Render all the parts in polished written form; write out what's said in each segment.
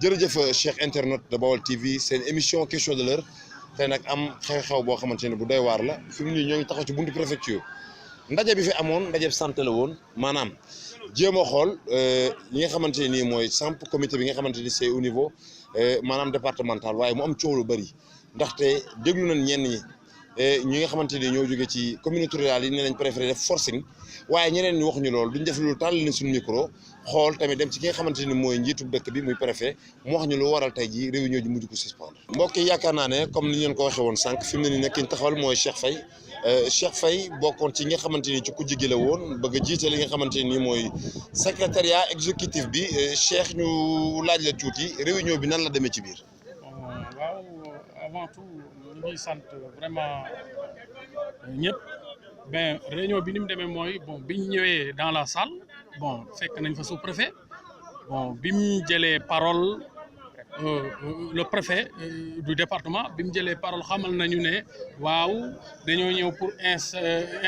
jërëjëf Cheikh internet de Baol TV seen émission question de l'heure tey nag am xew-xew boo xamante ne bu doy waar la fi mu nii ñoo ngi taxaw ci buntu préfecture ndaje bi fi amoon ndaje bi santé la woon maanaam jéem a xool li nga xamante ne nii mooy samp comité bi nga xamante ni c'est au niveau maanaam départemental waaye mu am coow lu bëri ndaxte déglu nañ ñenn ñi nga xamante ni ñoo jóge ci communauté rurale yi nee nañ préféré def forcing waaye ñeneen ñi waxuñu loolu duñ def lu tàll leen suñu micro xool tamit dem ci ki nga xamante ni mooy njiitu dëkk bi muy préfet mu wax ñu lu waral tey jii réunion ji mujj ko suspendre. mbokk yi yaakaar naa ne comme ni ñu leen ko waxee woon sànq fi mu ne nii nag ki ñu taxawal mooy Cheikh Faye bokkoon ci nga xamante ni ci kujje gi la woon bëgg a jiite li nga xamante ni mooy secrétariat exécutif bi Cheikh ñu laaj la tuuti réunion bi nan la demee ci biir. waaw avant tout ñu ngi sant vraiment ñëpp ben réunion bi ni mu demee mooy bon bi ñu ñëwee dans la salle bon fekk nañ fa sous-préfet bon bi mu jëlee parole le préfet du département bi mu jëlee parole xamal nañu ne waaw dañoo ñëw pour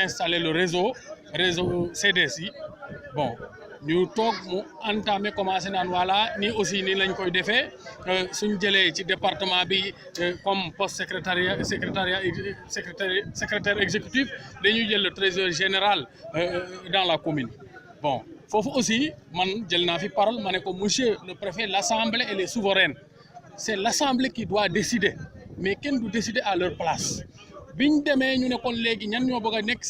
installer le réseau CDS yi bon ñu toog mu entamé commencé naan voilà nii aussi nii lañ koy defee suñ jëlee ci département bi comme poste secrétaire exécutif dañuy jël le trésorier général dans la commune bon foofu aussi man jël naa fi parole ma ne ko monsieur le préfet l'assemblée elle est souveraine c'est l'assemblée qui doit décider mais kenn du décider à leur place biñ demee ñu ne kon léegi ñan ñoo bëgg a nekk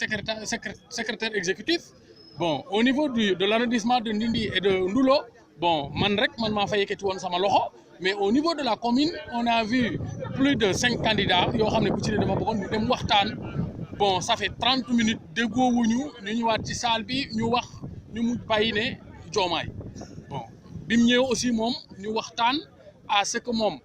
secrétaire exécutif bon au niveau de l'arrondissement de Ndindi et de Ndoulo bon man maa fa yëkkati woon sama loxo mais au niveau de la commune on a vu plus de 5 candidats yoo xam ne ku ci ne dafa bëggoon ñu dem waxtaan bon ça fait 30 minutes déggoowuñu ñu ñëwaat ci salle bi ñu wax ñu mujj bàyyi ne Diomaye bon bi mu ñëwee aussi moom ñu waxtaan à ce que moom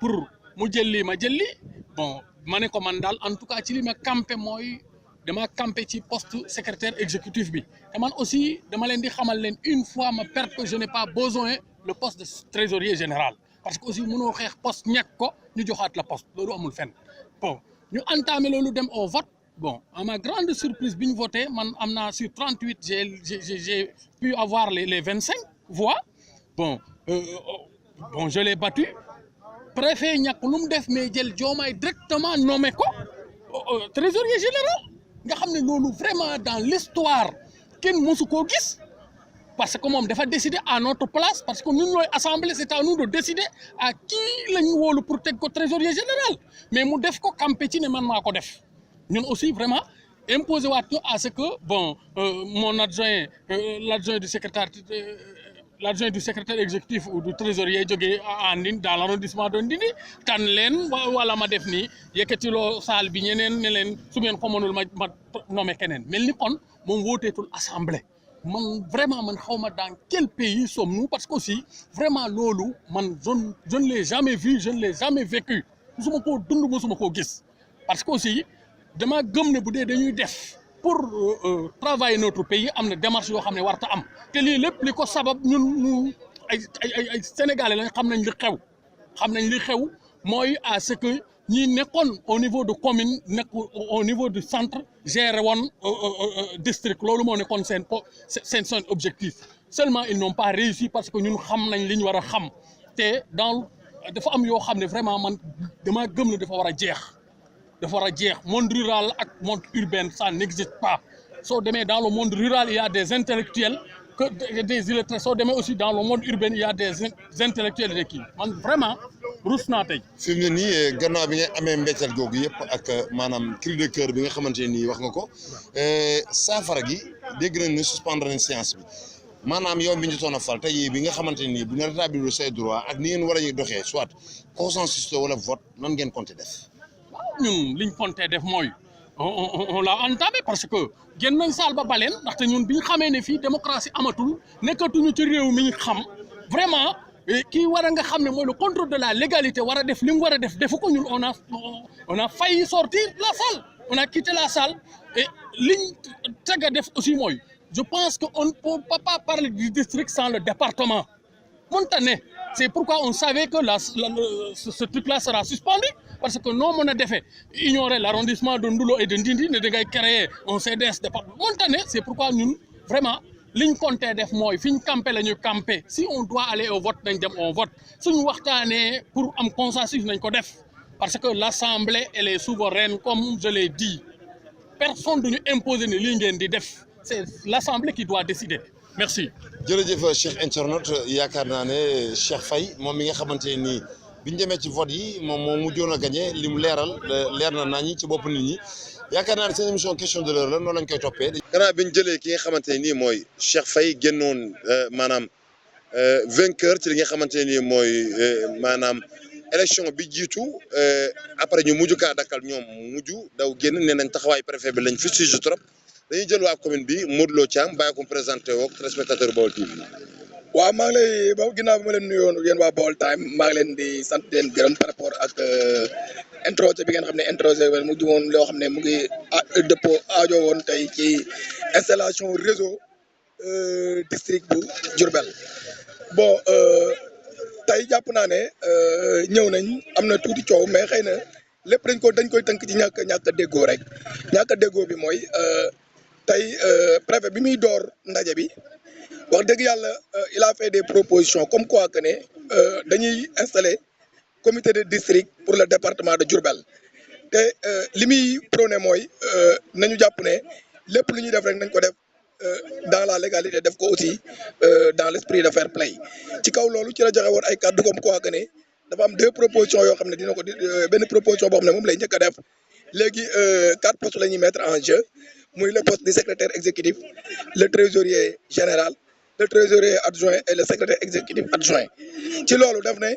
pour mu jël lii ma jël lii bon ma ne ko man daal en tout cas ci li ma campé mooy dama campé ci poste secrétaire exécutif bi te man aussi dama leen di xamal leen une fois ma perte que je n'ai pas besoin le poste de trésorier général parce que aussi mënoo xeex poste ñàkk ko ñu joxaat la poste loolu amul fenn bon ñu entamé loolu dem au vote bon à ma grande surprise bi ñu voté man am naa sur 38 j'ai pu avoir les 25 voix bon je l'ai battu préfet ñàkk lu mu def mais jël Diomaye directement nommé ko trésorier général nga xam ne loolu vraiment dans l'histoire kenn mësu koo gis parce que moom dafa décider à notre place parce que ñun ñooy assemblée c'est à nous de décider à qui lañ wóolu pour teg ko trésorier général mais mu def ko campé ci ne man maa ko def ñun aussi vraiment imposé waat ñu à ce que bon mon adjoint l'adjoint du secrétaire exécutif ou du trésorier jógee à Ndindi dans l'arrondissement de Ndindi tànn leen wala ma def nii yëkkatiloo salle bi ñeneen ne leen su ngeen ko mënul ma nommé keneen mel ni kon moom wooteetul assemblée man vraiment man xaw ma dans quel pays sommes-nous parce que aussi vraiment loolu man je ne l'ai jamais vu je ne l'ai jamais vécu musuma koo dund musuma koo gis parce que aussi dama gëm ne bu dee dañuy def pour travailler notre pays am na démarche yoo xam ne warta am te lii lépp li ko sabab ñun ay sénégalais lañ xam nañ li xew mooy à ce que ñi nekkoon au niveau de commune nekk au niveau du centre gérer woon district loolu moo nekkoon seen objectif seulement ils n'ont pas réussi parce que ñun xam nañ li ñu war a xam te dafa am yoo xam ne vraiment man dama gëm ne dafa war a jeex monde rural ak monde urbain ça n'existe pas soo demee dans le monde rural il y a des intellectuels que des illettrés soo demee aussi dans le monde urbain il y a des intellectuels de kii man vraiment rus naa tey. fi mu ne nii gannaaw bi nga amee mbecceel googu yëpp ak maanaam cri de cœur bi nga xamante ne nii wax nga ko saafara gi dégg nañ ne suspendre nañ séance bi maanaam yow bi ñu toon a fal tey bi nga xamante ne nii bu ñu rétablir say droit ak ni ngeen war a doxee soit consensus wala vote nan ngeen compté def. ñun liñ compté def mooy on l'a entamé parce que génn nañ saal ba baleen ndaxte ñun bi ñu xamee ne fii démocratie amatul nekkatuñu ci réew mi ñu xam vraiment kii war a nga xam ne mooy le contrôle de la légalité war a def li mu war a def defu ko ñun on a failli sortir la salle on a quitté la salle et liñ teg a def aussi mooy je pense que on ne peut pas parler du district sans le département mënta ne c'est pourquoi on savait que ce truc-là sera suspendu parce que noo mën a defee ignorer l'arrondissement de Ndoulo et de Ndindi ne da ngay créer un CDS département mënta ne c'est pourquoi ñun vraiment liñ compté def mooy fi ñu campé la ñu campé si on doit aller au vote nañ dem on vote suñu waxtaanee pour am consensus nañ ko def parce que l'Assemblée elle est souveraine comme je l'ai dit personne duñu imposer ni lii ngeen di def c'est l'Assemblée qui doit décider merci. jërëjëf Cheikh internaute yaakaar naa ne Cheikh Faye moom mi nga xamante ne nii bi ñu demee ci vote yi moom moo mujjoon a gagné li mu leeral leer na nañi ci bopp nit ñi yaakaar naa ne seen émission question de l'heure la noonu lañ koy toppee. gannaaw bi ñu jëlee ki nga xamante ne nii mooy Cheikh Faye génnoon maanaam vainqueur ci li nga xamante ne nii mooy maanaam élection bi jiitu après ñu mujj kaa dakkal ñoom mujj daw génn nee nañ taxawaay préfet bi lañ fi sujet trop. dañuy jël waa commune bi Modou Lo Thiam bàyyi ko présenté woo téléspectateur Baol TV. waaw maa ngi lay ba ginnaaw bi ma leen nuyoon yéen waa Baol Time maa ngi leen di sant leen gërëm par rapport ak introsé bi ngeen xam ne introsé mu jumoon loo xam ne mu ngi dëppoo aajo woon tey ci installation réseau district bu Diourbel bon tey jàpp naa ne ñëw nañ am na tuuti coow mais xëy na lépp dañ koy tënk ci ñàkk a déggoo rek ñàkk a déggoo bi mooy tey préfet bi muy door ndaje bi wax dëgg yàlla il a fait des propositions comme quoi que ne dañuy installer comité de district pour le département de Diourbel te li muy prôné mooy nañu jàpp ne lépp lu ñuy def rek nañ ko def dans la légalité def ko aussi dans l'esprit de fair play ci kaw loolu ci la joxe woon ay kàddu comme quoi que ne dafa am deux propositions yoo xam ne dina ko benn proposition boo xam ne moom lay njëkk a def léegi 4 postes la ñuy mettre en jeu muy le poste du secrétaire exécutif le trésorier général le trésorier adjoint et le secrétaire exécutif adjoint ci loolu daf ne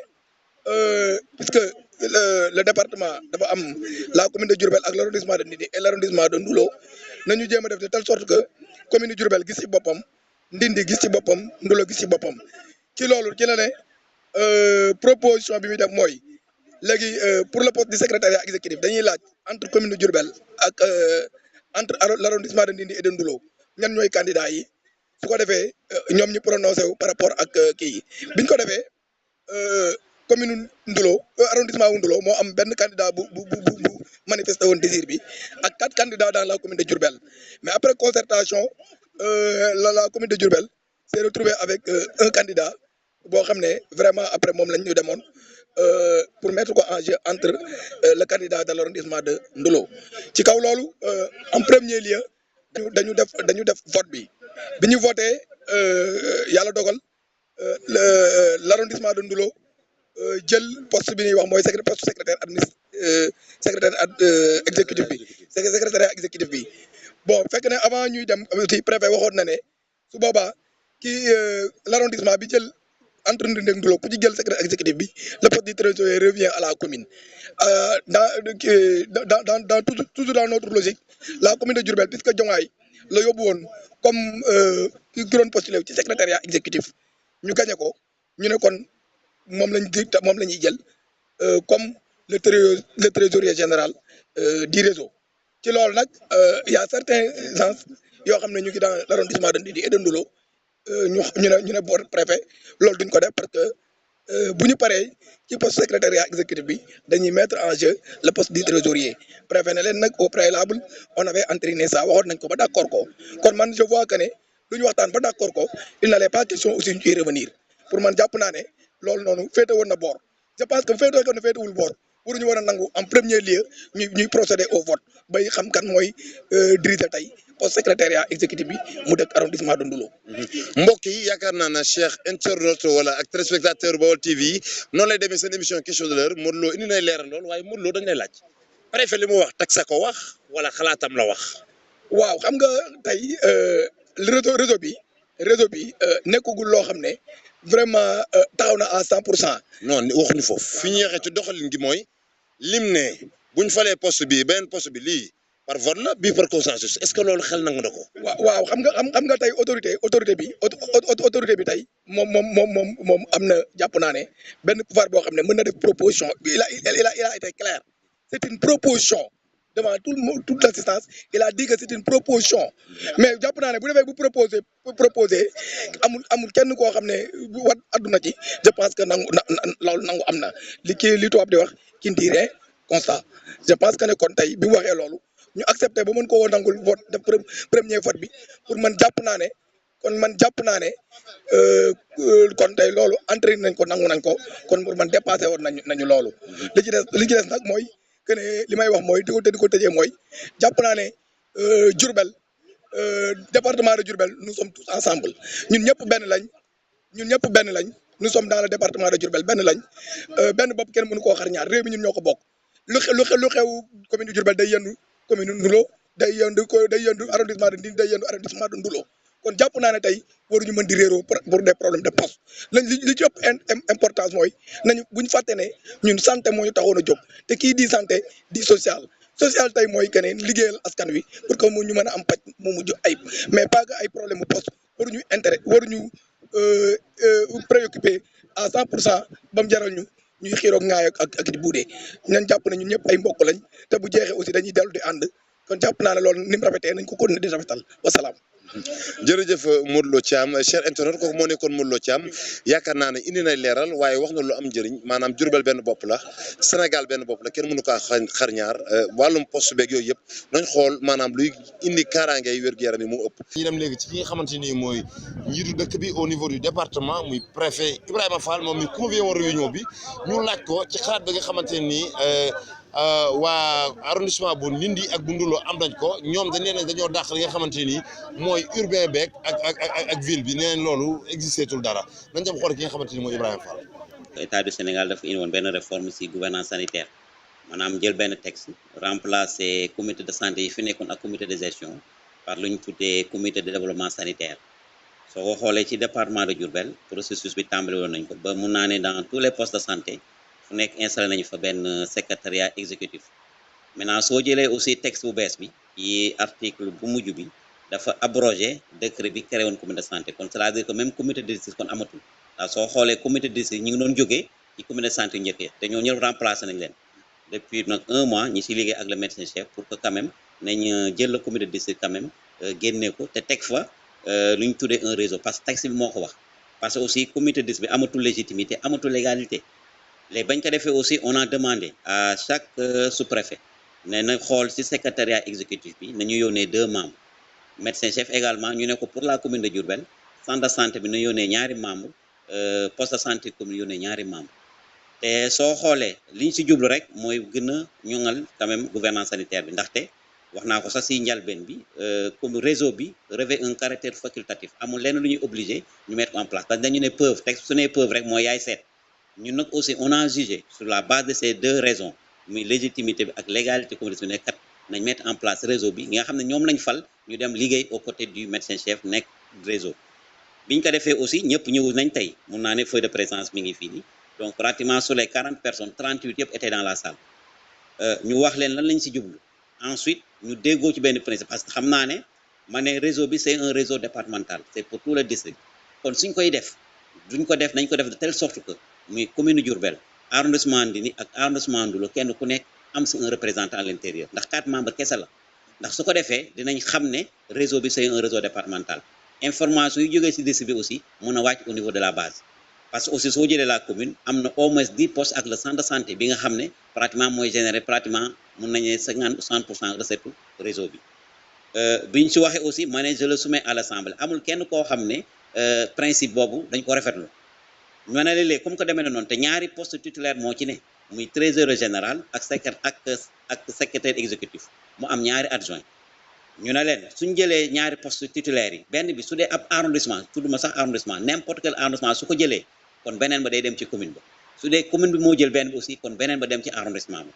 puisque le département dafa am la commune de Diourbel ak l'arrondissement de Ndindi et l'arrondissement de Ndoulo nañu jéem a def de telle sorte que commune de Diourbel gis ci boppam Ndindi gis ci boppam Ndoulo gis ci boppam ci loolu ci la ne proposition bi muy def mooy léegi pour le poste du secrétariat exécutif dañuy laaj entre commune de Diourbel ak entre l'arrondissement de Ndindi et de Ndoulo ñan ñooy candidats yi su ko defee ñoom ñu prononcé wu par rapport ak kii yi biñ ko defee commune Ndoulo arrondissement wu Ndoulo moo am benn candidat bu manifesté woon désir bi ak 4 candidats dans la commune de Diourbel mais après concertation la commune de Diourbel s'est retrouvée avec un candidat boo xam ne vraiment après moom lañ ñu demoon pour mettre ko en jeu entre le candidat de l'arrondissement de Ndoulo ci kaw loolu en premier lieu dañu def vote bi ñu voté yàlla dogal l'arrondissement de Ndoulo jël poste bi ñuy wax mooy poste secrétaire exécutif bi secrétaire exécutif bi bon fekk ne avant ñuy dem aussi préfet waxoon na ne su boobaa kii l'arrondissement bi jël entre Ndindi ak Ndoulo ku ci jël secrétaire exécutif bi le poste du trésorier revient à la commune dans toujours dans notre logique la commune de Diourbel puisque Diomaye la yóbbu woon comme ki doon postulé ci secrétariat exécutif ñu gagné ko ñu ne kon moom la ñuy jël comme le trésorier général du réseau ci loolu nag y a certains gens yoo xam ne ñu ngi dans l'arrondissement de Ndindi et de Ndoulo ñu ne board préfet loolu duñ ko def parce que bu ñu paree ci poste secrétariat exécutif bi dañuy mettre en jeu le poste du trésorier préfet ne leen nag au préalable on avait entériné ça waxoon nañ ko ba d'accord ko kon man je vois que ne lu ñu waxtaan ba d'accord ko il n'allait pas question aussi ñu ciy revenir pour man jàpp naa ne loolu noonu féete woon na boor je pense que féete woon na féetewul boor waruñu war a nangu en premier lieu ñuy procéder au vote bay xam kan mooy diriger tey poste secrétariat exécutif bi mu dëkk arrondissement de Ndoulo. mbokk yi yaakaar naa ne Cheikh internaute wala ak téléspectateur Baol TV yi noonu lay demee seen émission question de l'heure Modou Lo indi nay leeral lool waaye Modou Lo dañ lay laaj préfet li mu wax teg sa ko wax wala xalaatam la wax. waaw xam nga tey réseau bi nekkagul loo xam ne vraiment taxaw na à 100%. non waxuñu foofu fi ñu waxee ci doxalin gi mooy lim ne buñ falee poste bi beneen poste bi lii par vote la bii par consensus est-ce que loolu xel nangu na ko. waaw xam nga tey autorité bi tey moom am na jàpp naa ne benn pouvoir boo xam ne mën na def proposition il a été clair c'est une proposition devant toute l'assistance il a dit que c'est une proposition mais jàpp naa ne bu defee bu proposer amul kenn koo xam ne wat adduna ci je pense que loolu nangu am na li tubaab di wax qui ne dit rien constat je pense que ne kon tey bi mu waxee loolu ñu accepté ba mën ko nangul vote de premier vote bi pour man jàpp naa ne kon man jàpp naa ne kon tey loolu entraîné nañ ko nangu nañ ko kon pour man dépassé woon nañu loolu li ci des nag mooy que ne li may wax mooy di ko tëjee mooy jàpp naa ne Diourbel département de Diourbel nous sommes tous ensemble ñun ñëpp benn lañ nous sommes dans le département de Diourbel benn lañ benn bopp kenn mënu koo xar ñaar réew mi ñun ñoo ko bokk lu xew commune de Diourbel day yendu commune Ndoulo day yendu arrondissement de Ndine day yendu arrondissement de Ndoulo kon jàpp naa ne tey waruñu mën di réeroo pour des problèmes de poste li ci ëpp importance mooy nañu bu ñu fàtte ne ñun santé moo ñu taxoon a jóg te kii di santé di social tey mooy que ne liggéeyal askan wi pour que mu ñu mën a am paj mu mujj ayib mais pas que ay problème mu poste waruñu intérêt waruñu préoccupé à 100% ba mu jaral ñuy xiiroog ngaay ak di buudee ñan jàpp ne ñun ñëpp ay mbokk lañ te bu jeexee aussi dañuy dellu di ànd kon jàpp naa ne loolu ni mu rafetee nañ ko continuer di rafetal wasalaam. jërëjëf Modou Lo Thiam cher internaute kooku moo nekkoon Modou Lo Thiam yaakaar naa ne indi na leeral waaye wax na lu am njëriñ maanaam Diourbel benn bopp la Sénégal benn bopp la kenn mënu kaa xar ñaar wàllum poste beeg yooyu yëpp nañ xool maanaam luy indi kaaraange yi wér-gu-yaram yi moo ëpp. ñu dem léegi ci ki nga xamante ni mooy njiitu dëkk bi au niveau du département muy préfet Ibrahima Fall moom mi convié woon réunion bi ñu laaj ko ci xalaat bi nga xamante ni waa arrondissement bu Ndindi ak bu Ndoulo am nañ ko ñoom dañoo dàq li nga xamante ni mooy urbain beeg ak ville bi nee nañ loolu existé tul dara nañ dem xool ki nga xamante ni mooy Ibrahima Fall. État du Sénégal dafa indi woon benn réforme ci gouvernance sanitaire maanaam jël benn texte remplacer comité de santé yi fi nekkoon ak comité de gestion par lu ñu tuddee comité de développement sanitaire soo ko xoolee ci département de Diourbel processus bi tàmbali woon nañ ko ba mun naa ne dans tous les postes de santé fu nekk installé nañu fa benn secrétariat exécutif maintenant soo jëlee aussi texte bu bees bi ci article bu mujj bi dafa abrogé décret bi créé woon comité de santé kon c'est-à-dire que même comité de district kon amatul waaw soo xoolee comité de district ñu ngi doon jógee ci comité de santé njëkkee te ñoo ñëpp remplacé nañ leen depuis nag 1 mois ñi ci liggéey ak le médecin chef pour que quand même nañ jël le comité de district quand même génne ko te teg fa lu ñu tuddee un réseau parce que texte bi moo ko wax parce que aussi comité de district bi amatul légitimité amatul légalité léegi bañ ko defee aussi on a demandé à chaque sous-préfet ne na xool ci secrétariat exécutif bi nañu yónnee 2 membres médecin chef également ñu ne ko pour la commune de Diourbel centre de santé bi na yónnee ñaari membres poste de santé commune yónnee ñaari membres te soo xoolee li ñu ci jublu rek mooy gën a ñoŋal quand même gouvernance sanitaire bi ndaxte wax naa ko sax ci njalbeen bi comme réseau bi revêt un caractère facultatif amul lenn lu ñuy obligé ñu mettre en place parce que dañu ne preuve texte su ne preuve rek mooy yaay seet ñun nag aussi on a jugé sur la base de ces 2 raisons muy légitimité bi ak légalité communauté bi ne kat nañ mettre en place réseau bi nga xam ne ñoom lañ fal ñu dem liggéey aux côtés du médecin chef nekk réseau biñ ko defee aussi ñëpp ñëw nañ tey mun naa ne feuille de présence mi ngi fii nii donc pratiquement sur les 40 personnes 38 yëpp étaient dans la salle ñu wax leen lan lañ ci jublu ensuite ñu déggoo ci benn principe parce que xam naa ne ma ne réseau bi c'est un réseau départemental c'est pour tout le district kon suñ koy def duñ ko def nañ ko def de telle sorte que muy commune Diourbel arrondissement Ndini ak arrondissement Ndoulo kenn ku nekk am si un représentant à l'intérieur ndax 4 membres kese la ndax su ko defee dinañ xam ne réseau bi c'est un réseau départemental information yu jógee si district bi aussi mun a wàcc au niveau de la base parce que aussi soo jëlee la commune am na au moins 10 postes ak le centre de santé bi nga xam ne pratiquement mooy générer pratiquement mun nañu 50 ou 60% recette réseau bi bi ñu si waxee aussi ma ne je le soumets à l'assemblée amul kenn koo xam ne principe boobu dañ ko rafetlu ñu ne léeg-léeg comme que demee na noonu te ñaari poste titulaire moo ci ne muy trésorier général ak secrétaire exécutif mu am ñaari adjoint ñu ne leen suñ jëlee ñaari poste titulaires yi benn bi su dee ab arrondissement tudduma sax arrondissement n'importe quel arrondissement su ko jëlee kon beneen ba day dem ci commune ba su dee commune bi moo jël benn bi aussi kon beneen ba dem ci arrondissement ba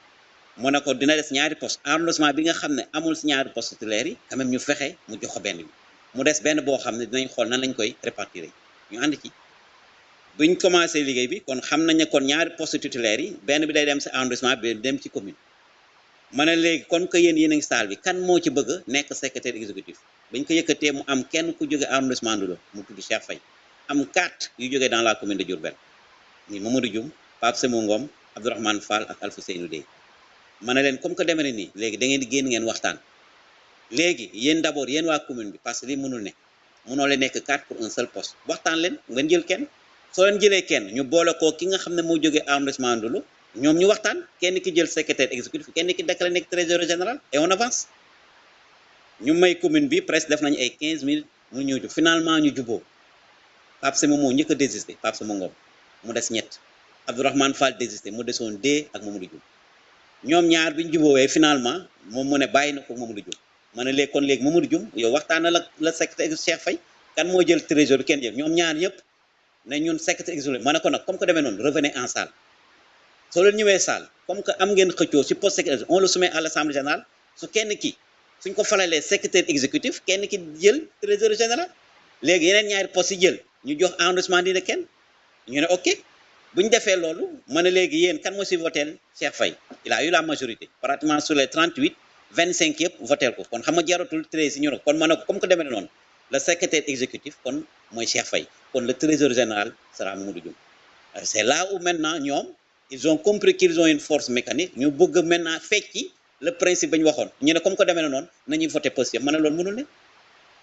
mu ne ko dina des ñaari poste arrondissement bi nga xam ne amul si ñaari poste titulaires yi quand même ñu fexe mu jox ko benn bi mu des benn boo xam ne dinañ xool nan lañ koy répartir ñu ànd ci buñ commencé liggéey bi kon xam nañ ne kon ñaari poste titulaires yi benn bi day dem si arrondissement bi dem ci commune ma ne léegi kon que yéen a ngi saal bi kan moo ci bëgg a nekk secrétaire exécutif bañ ko yëkkatee mu am kenn ku jóge arrondissement Ndoulo mu tudd Cheikh Faye am 4 yu jógee dans la commune de Diourbel ni Mamadou Dioum Pape Semou Ngom Abdourahmane Fall ak Alpha Seynou Dey ma ne leen comme que demee na nii léegi da ngeen di génn ngeen waxtaan léegi yéen d'abord yéen waa commune bi parce que lii mënul ne mënoo leen nekk 4 pour un seul poste waxtaan leen ngeen jël kenn soo leen jëlee kenn ñu boole koo ki nga xam ne moo jógee arrondissement Ndoulo ñoom ñu waxtaan kenn ki jël secrétaire exécutif kenn ki déclaré nekk trésorier général et on avance ñu may commune bi presque def nañu ay 15 000 mu ñëw finalement ñu juboo Pape Sema moo njëkk a désisté Pape Sema Ngom mu des ñett Abdourahmane Fall désisté mu desoon D ak Mamadou Diouf ñoom ñaar bi ñu juboowee finalement moom mu ne bàyyi na ko Mamadou Diouf ma ne léegi kon léegi Mamadou Diouf yow waxtaan na la secrétaire Cheikh Faye kan moo jël trésor kenn jël ñoom ñaar ñëpp ne ñun secrétaire exécutif ma ne ko nag comme que demee noonu revenez en salle soo leen ñëwee salle comme que am ngeen xëccoo si poste secrétaire on le soumet à l'assemblée générale su kenn ki suñ ko falalee secrétaire exécutif kenn ki jël trésor général léegi yeneen ñaari postes yi jël ñu jox enregistrement dina kenn ñu ne ok bu ñu defee loolu ma ne léegi yéen kan moo si voteel Cheikh Faye il a eu la majorité pratiquement sur les 38 25 yëpp voteel ko kon xam nga jaratul 13 ñu ne kon ma ne ko comme que demee noonu le secrétaire exécutif kon mooy Cheikh Faye kon le trésor général sera Mamadou Diouf c'est là où maintenant ñoom ils ont compris qu'ils ont une force mécanique ñu bëgg maintenant fecci le principe ba ñu waxoon ñu ne comme que demee na noonu nañuy voté poste yëpp ma ne loolu mënul ne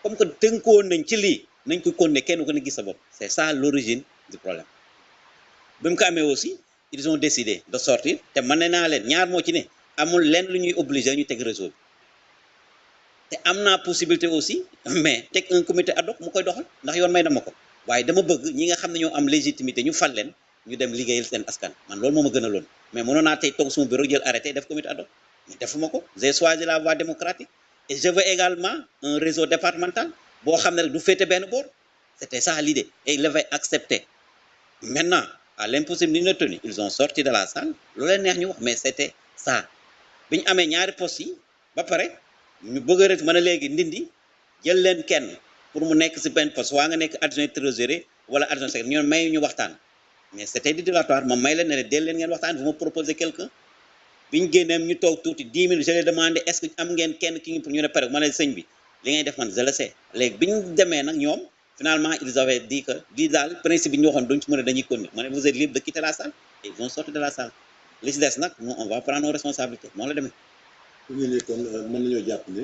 comme que tënkoon nañ ci lii nañ ko continuer kenn ku ne gis sa bopp c'est ça l'origine du problème bi mu ko amee aussi ils ont décidé de sortir te mën naa leen ñaar moo ci ne amul lenn lu ñuy obligé ñu teg réseau bi te am naa possibilité aussi mais teg un comité ad hoc mu koy doxal ndax yoon may na ma ko waaye dama bëgg ñi nga xam ne ñoo am légitimité ñu fal leen ñu dem liggéeyal seen askan man loolu moo ma gën a loon mais mënoon naa tey toog suma bureau jël arrêté def comité ad hoc mais defuma ko j'ai choisi la voie démocratique et je veux également un réseau départemental boo xam ne rek du féete benn boor c'était ça l'idée et ils l'avaient accepté maintenant à l'impossible ni tenu ils ont sorti de la salle lu leen neex ñu wax mais c'était ça bi ñu amee ñaari postes yi ba pare ñu bëgg a rek mën a léegi ndindi jël leen kenn pour mu nekk ci benn poste waa nga nekk adjoint trésorier wala adjoint secrétaire ñoom may ñu waxtaan mais c'était dilatoire ma may leen ne del leen ngeen waxtaan vous me proposez quelqu'un bi ñu génneem ñu toog tuuti 10 minutes je les demandé est-ce que am ngeen kenn ki ngi pour ñu ne pare ma ne sëñ bi li ngay def man je le sais léegi bi ñu demee nag ñoom finalement ils avaient dit que lii daal principe bi ñu waxoon duñ ci mën a dañuy continuer ma ne vous êtes libre de quitter la salle et ils vont sortir de la salle li ci des nag nous on va prendre nos responsabilités moo la demee. fu mu ne kon mën nañoo jàpp ne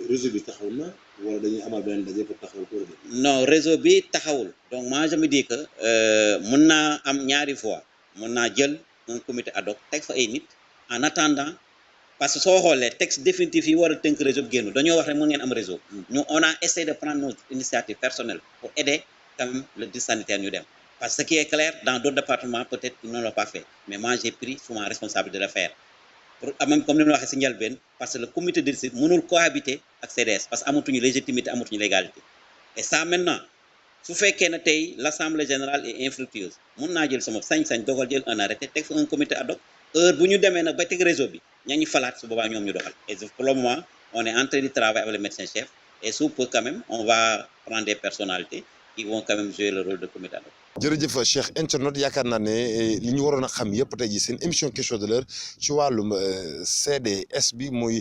réseau bi taxaw na wala dañuy amal beneen daje pour taxawal ko. non réseau bi taxawul donc moi je me dis que mën naa am ñaari fois mën naa jël un comité ad hoc teg fa ay nit en attendant parce que soo xoolee texte définitif yi war a tënk réseau bi génn dañoo wax rek mën ngeen am réseau nous on a essayé de prendre notre initiative personnelle pour aider quand même le district sanitaire ñu dem parce que ce qui est clair dans d'autres départements peut-être ils ne l'ont pas fait mais moi j'ai pris sous ma responsabilité de le faire pour même comme ni ma waxee si njëlbeen parce que le comité de district mënul cohabiter ak CDS parce que amatuñu légitimité amatuñu légalité et ça maintenant su fekkee ne tey l'assemblée générale est infructueuse mun naa jël sama sañ-sañ dogal jël un arrêté teg fa un comité ad hoc heure bu ñu demee nag ba teg réseau bi ñañu falaat su boobaa ñoom ñu doxal et pour le moment on est en train de travailler avec le médecin chef et sous peu quand même on va prendre des personnalités qui vont quand même jouer le rôle de comité ad hoc. jërëjëf Cheikh internaute yaakaar naa ne li ñu waroon a xam yëpp tey jii seen émission question de l'heure ci wàllum CDS bi muy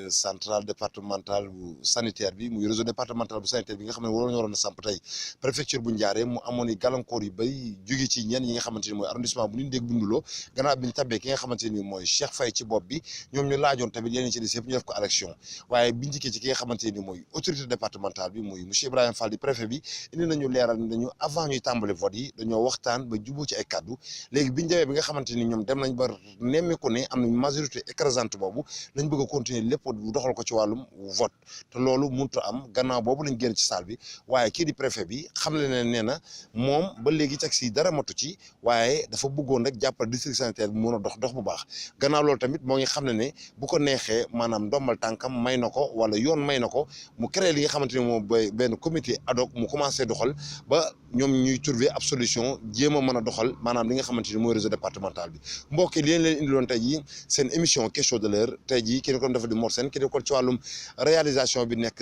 centrale départementale bu sanitaire bi muy réseau départemental bu sanitaire bi nga xam ne waroon a samp tey préfecture bu Ndiaré mu amoon i gàllankoor yu bëri jóge ci ñenn yi nga xamante ni mooy arrondissement bu ñu dégg bunduloo gannaaw bi ñu tabbee ki nga xamante ni mooy Cheikh Faye ci bopp bi ñoom ñu laajoon tamit yeneen ci des yëpp ñu def ko élection waaye biñ njëkkee ci ki nga xamante ni mooy autorité départementale bi muy monsieur Ibrahima Fall di préfet bi indi nañu leeral nañu avant ñuy tàmbali vote yi dañoo waxtaan ba juboo ci ay kaddu léegi biñu demee bi nga xamante ni ñoom dem nañ ba nemmeeku ne am nañ majorité écrasante boobu lañ bëgg a continuer lépp doxal ko ci wàllum vote te loolu mënut a am gannaaw boobu lañ génn ci salle bi waaye kii di préfet bi xam le ne nee na moom ba léegi taxi yi dara matu ci waaye dafa bëggoon rek jàppal district sanitaire bi mën a dox bu baax gannaaw loolu tamit moo ngi xam ne bu ko neexee maanaam ndombal tànkam may na ko wala yoon may na ko mu créé li nga xamante ni moom benn comité ad hoc mu commencé doxal ba ñoom ñuy trouver ab solution jéem a mën a doxal maanaam li nga xamante ni mooy réseau départemental bi mbokk yi leen indiloon tey jii seen émission question de l'heure tey jii ki ne ko dafa di Mor Sène ki ne ko ci wàllum réalisation bi nekk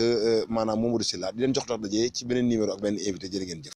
maanaam Mamadou Sylla di leen jox tax dajee ci beneen numéro ak benn invité jërë ngeen jëf